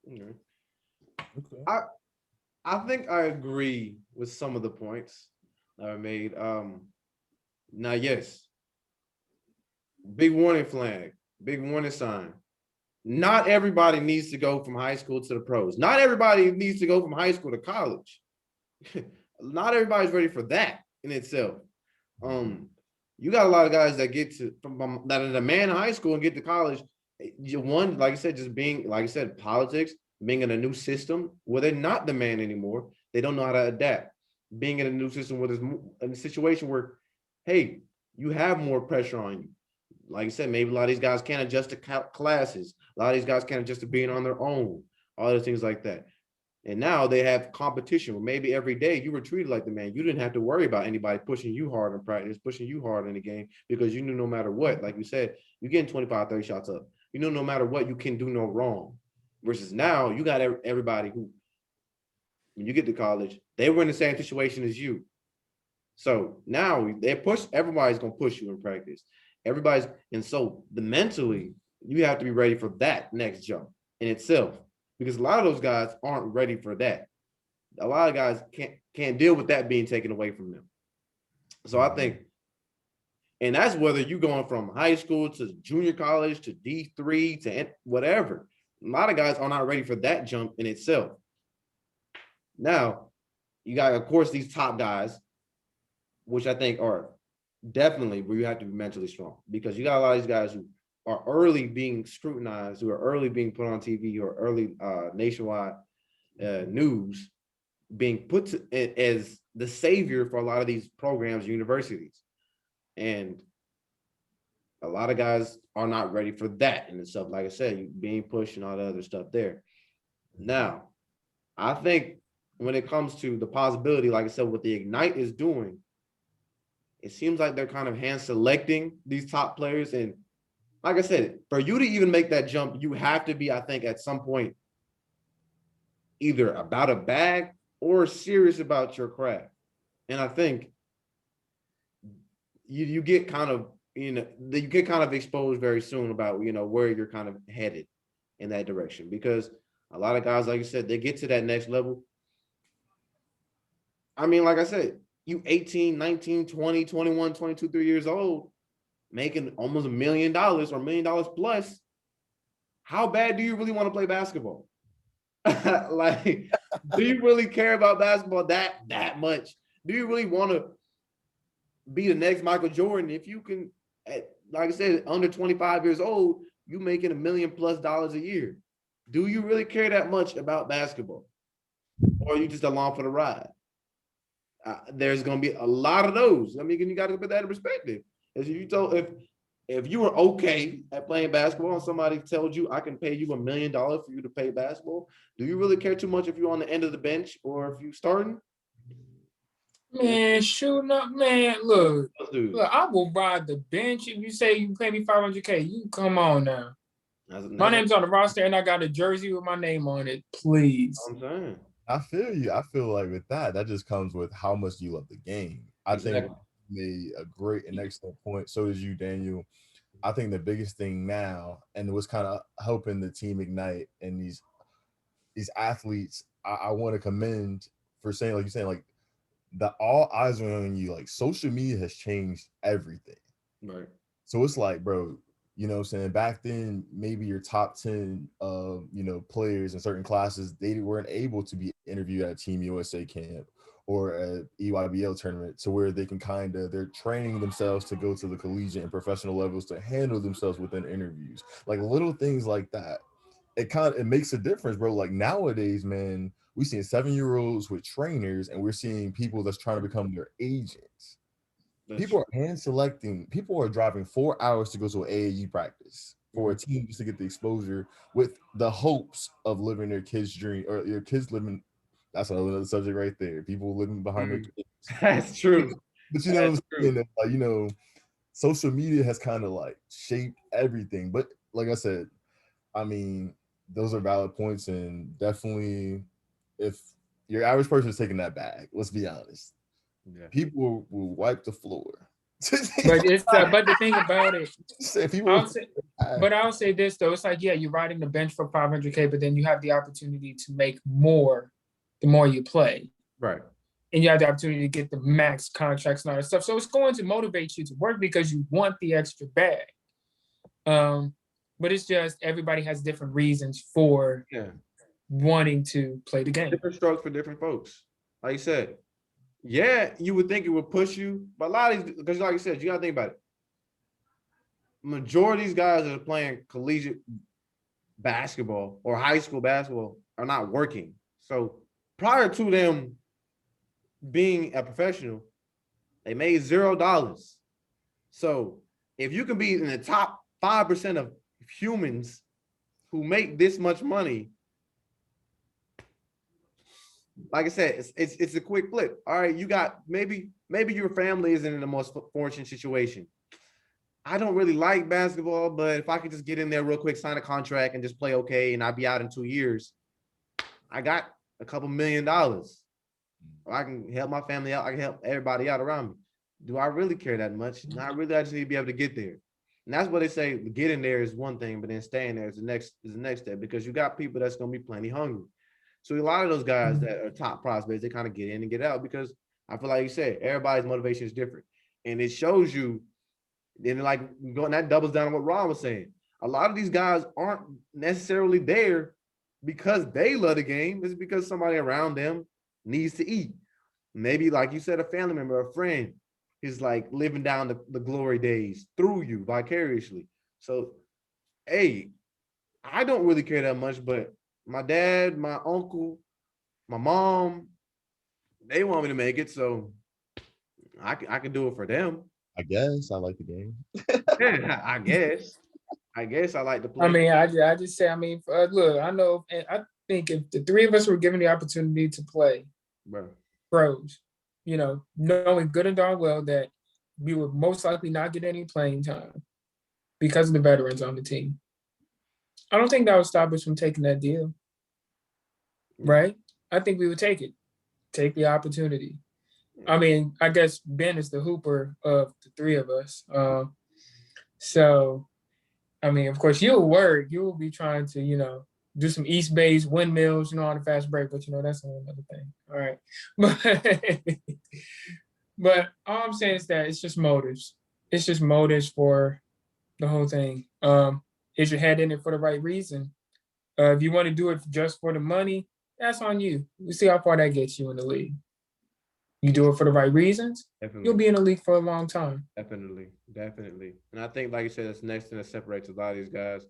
Mhm. Okay. I think I agree with some of the points that are made. Now, yes, big warning flag, big warning sign. Not everybody needs to go from high school to the pros. Not everybody needs to go from high school to college. Not everybody's ready for that in itself. Um, you got a lot of guys that get to from that are the man in high school and get to college. One, like I said, just being like I said, politics, being in a new system where they're not the man anymore. They don't know how to adapt. Being in a new system where there's in a situation where, hey, you have more pressure on you. Like I said, maybe a lot of these guys can't adjust to classes. A lot of these guys can't adjust to being on their own. All those things like that. And now they have competition where maybe every day you were treated like the man. You didn't have to worry about anybody pushing you hard in practice, pushing you hard in the game because you knew no matter what, like you said, you're getting 25, 30 shots up. You know, no matter what, you can do no wrong. Versus now, you got everybody who, when you get to college, they were in the same situation as you. So now they push, everybody's going to push you in practice. Everybody's, and so the mentally, you have to be ready for that next jump in itself because a lot of those guys aren't ready for that. A lot of guys can't deal with that being taken away from them. So I Mhm. think, and that's whether you going from high school to junior college to D3 to whatever. A lot of guys are not ready for that jump in itself. Now, you got, of course, these top guys, which I think are definitely where you have to be mentally strong because you got a lot of these guys who are early being scrutinized, who are early being put on TV or early nationwide news being put to, as the savior for a lot of these programs, universities, and a lot of guys are not ready for that and stuff. Like I said, being pushed and all the other stuff there. Now, I think when it comes to the possibility, like I said, what the Ignite is doing, it seems like they're kind of hand selecting these top players. And like I said, for you to even make that jump, you have to be, I think, at some point either about a bag or serious about your craft. And I think you get kind of, you get kind of exposed very soon about where you're kind of headed in that direction because a lot of guys, like you said, they get to that next level. I mean, like I said, you 18, 19, 20, 21, 22, 3 years old, making almost $1 million or $1 million plus. How bad do you really want to play basketball? Like, do you really care about basketball that much? Do you really want to be the next Michael Jordan if you can, like I said, under 25 years old, you making $1 million plus a year? Do you really care that much about basketball, or are you just along for the ride? There's going to be a lot of those. I mean, you got to put that in perspective. As you told, if you were okay at playing basketball and somebody told you I can pay you $1 million for you to play basketball, do you really care too much if you're on the end of the bench or if you starting? And Man, shooting up, man. Look, those dudes. look, I will ride the bench if you say you pay me 500K. You come on now. My That's what name's on the roster and I got a jersey with my name on it. Please. I'm saying. I feel you. I feel like with that just comes with how much you love the game. I think Exactly. you made a great and excellent point. So does you, Daniel. I think the biggest thing now, and what's kind of helping the team ignite and these athletes, I want to commend for saying, like you're saying, like the all eyes are on you. Like social media has changed everything. Right. So it's like, bro, you know what I'm saying? Back then, maybe your top 10 players in certain classes, they weren't able to be interviewed at a Team USA camp or a EYBL tournament to where they can they're training themselves to go to the collegiate and professional levels to handle themselves within interviews. Like little things like that. It makes a difference, bro. Like nowadays, man, we seeing 7-year-olds with trainers and we're seeing people that's trying to become their agents. That's People true. are hand selecting. People are driving 4 hours to go to an AAU practice for Mhm. a team just to get the exposure with the hopes of living their kids' dream or your kids living. That's another subject right there. People living behind their Mhm. kids. That's But, true. but you know That's what I'm true. saying? Like, social media has kind of like shaped everything. But like I said, I mean, those are valid points, and definitely, if your average person is taking that bag, let's be honest, Yeah. people will wipe the floor. But it's but the thing about it, If people, I'll say this though, it's like, yeah, you're riding the bench for 500K, but then you have the opportunity to make more the more you play. Right. And you have the opportunity to get the max contracts and all that stuff. So it's going to motivate you to work because you want the extra bag. But it's just everybody has different reasons for wanting to play the game. Different strokes for different folks. Like you said, yeah, you would think it would push you, but a lot of these, because like you said, you gotta think about it. Majority of these guys that are playing collegiate basketball or high school basketball are not working. So prior to them being a professional, they made $0. So if you can be in the top 5% of humans who make this much money, like I said, it's a quick flip. All right, you got maybe your family isn't in the most fortunate situation. I don't really like basketball, but if I could just get in there real quick, sign a contract, and just play okay, and I'll be out in 2 years, I got a couple $1 million. I can help my family out. I can help everybody out around me. Do I really care that much? Not really. I just need to be able to get there. And that's what they say. Getting there is one thing, but then staying there is the next step, because you got people that's going to be plenty hungry. So a lot of those guys that are top prospects, they kind of get in and get out, because I feel like you said, everybody's motivation is different. And it shows you, and like going, that doubles down on what Ron was saying. A lot of these guys aren't necessarily there because they love the game. It's because somebody around them needs to eat. Maybe, like you said, a family member, a friend is like living down the glory days through you vicariously. So, hey, I don't really care that much, but my dad, my uncle, my mom, they want me to make it, so I can do it for them. I guess I like the game. Yeah, I guess I like to play. I mean, I just say, I mean, look, I know, and I think if the three of us were given the opportunity to play pros, you know, knowing good and darn well that we would most likely not get any playing time because of the veterans on the team, I don't think that would stop us from taking that deal. Right? I think we would take it. Take the opportunity. I mean, I guess Ben is the hooper of the three of us. So, I mean, of course, you'll work. You will be trying to, you know, do some East Base windmills, you know, on a fast break, but, you know, that's another thing. All right. But all I'm saying is that it's just motives. It's just motives for the whole thing. Is your head in it for the right reason? If you want to do it just for the money, that's on you. We see how far that gets you in the league. You do it for the right reasons, definitely. You'll be in the league for a long time. Definitely. And I think, like you said, that's the next thing that separates a lot of these guys,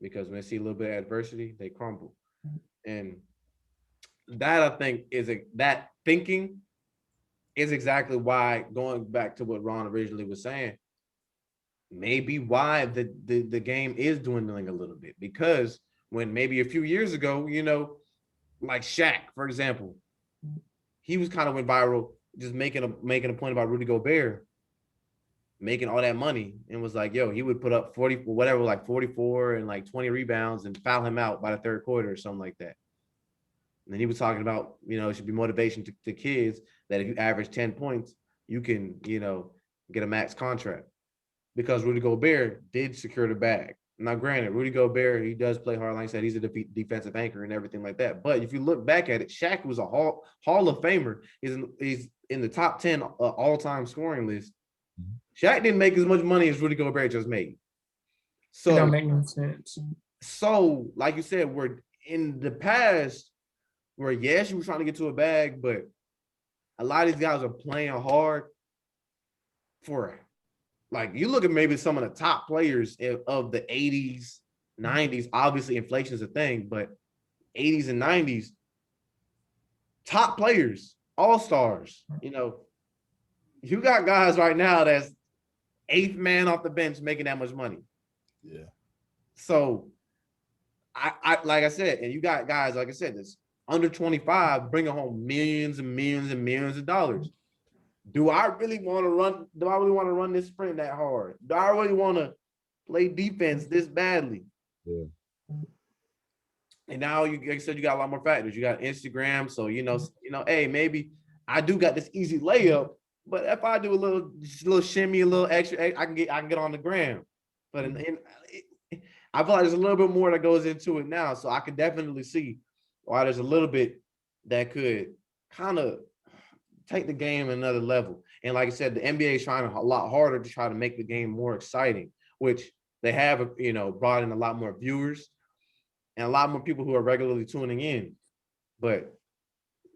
because when they see a little bit of adversity, they crumble. And that, I think, that thinking is exactly why, going back to what Ron originally was saying, maybe why the game is dwindling a little bit, because when maybe a few years ago, you know, like Shaq, for example, he was kind of went viral just making a point about Rudy Gobert making all that money, and was like, yo, he would put up 40, whatever, like 44 and like 20 rebounds and foul him out by the third quarter or something like that. And then he was talking about, you know, it should be motivation to kids that if you average 10 points, you can, you know, get a max contract, because Rudy Gobert did secure the bag. Now, granted, Rudy Gobert, he does play hard. Like I said, he's a defensive anchor and everything like that. But if you look back at it, Shaq was a Hall of Famer. He's in the top 10 all-time scoring list. Shaq didn't make as much money as Rudy Gobert just made. So, it don't make no sense. So, like you said, we're in the past where, yes, you were trying to get to a bag, but a lot of these guys are playing hard for it. Like, you look at maybe some of the top players of the 80s, 90s, obviously inflation is a thing, but 80s and 90s, top players, all-stars, you know, you got guys right now that's 8th man off the bench making that much money. Yeah. So, I like I said, and you got guys, like I said, that's under 25 bringing home millions and millions and millions of dollars. Do I really want to run this sprint that hard? Do I really want to play defense this badly? Yeah. And now, like I said, you got a lot more factors. You got Instagram, so you know, hey, maybe I do got this easy layup, But if I do just a little shimmy, a little extra, I can get on the gram. But I feel like there's a little bit more that goes into it now, so I can definitely see why there's a little bit that could kind of take the game another level. And like I said, the NBA is trying a lot harder to try to make the game more exciting, which they have, brought in a lot more viewers and a lot more people who are regularly tuning in. But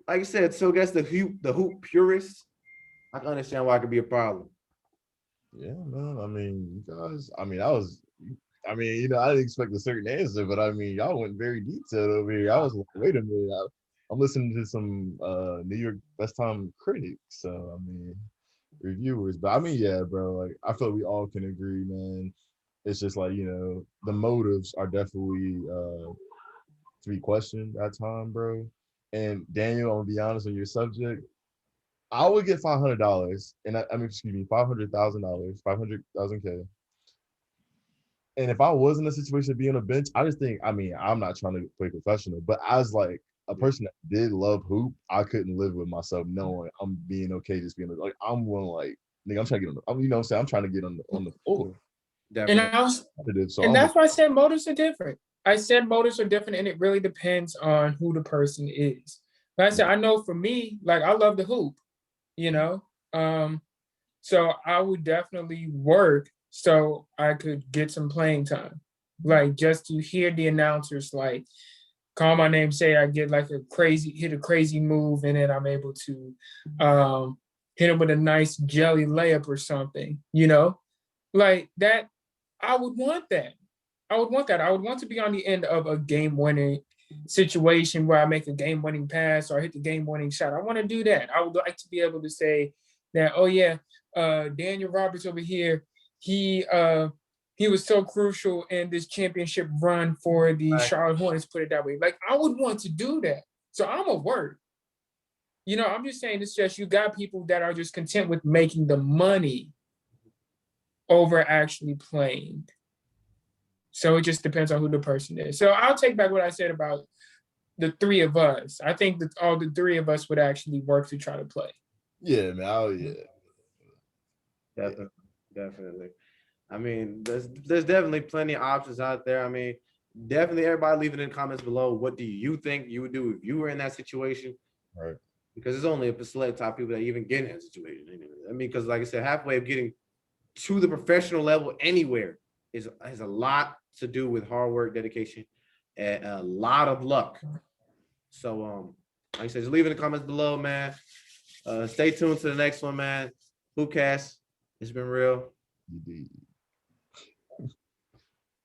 like I said, so I guess the hoop purists, I can understand why it could be a problem. Yeah, man. I mean, you guys. I didn't expect a certain answer, but I mean, y'all went very detailed over here. I was like, wait a minute. I'm listening to some New York Best Time critics, so I mean, reviewers. But I mean, yeah, bro. Like, I feel like we all can agree, man. It's just like the motives are definitely to be questioned at time, bro. And Daniel, I'm gonna be honest on your subject. I would get $500, and I mean, excuse me, $500,000, 500,000 K. And if I was in a situation of being on a bench, I just think, I mean, I'm not trying to play professional, but as like a person that did love hoop, I couldn't live with myself knowing I'm being okay just being like, I'm willing, like, nigga, I'm trying to get on the, what I'm saying, I'm trying to get on the floor. And Definitely. and that's why I said motives are different. I said motives are different, and it really depends on who the person is. Like I said, I know for me, like I love the hoop, you know. So I would definitely work so I could get some playing time. Like just to hear the announcers like call my name, say I get like hit a crazy move, and then I'm able to hit it with a nice jelly layup or something, like that. I would want that. I would want that. I would want to be on the end of a game-winning situation where I make a game-winning pass or I hit the game-winning shot. I want to do that. I would like to be able to say that, oh yeah, Daniel Roberts over here, he was so crucial in this championship run for the Charlotte Hornets, put it that way. Like, I would want to do that. So I'm a word. I'm just saying it's just you got people that are just content with making the money over actually playing. So it just depends on who the person is. So I'll take back what I said about the three of us. I think that all the three of us would actually work to try to play. Yeah, man. Oh, yeah. Definitely. I mean, there's definitely plenty of options out there. I mean, definitely everybody leave it in the comments below. What do you think you would do if you were in that situation? Right. Because it's only a select type of people that even get in that situation. I mean, because like I said, halfway of getting to the professional level anywhere has a lot to do with hard work, dedication, and a lot of luck. So, like I said, just leave in the comments below, man. Stay tuned to the next one, man. Hoopcast. It's been real. Indeed.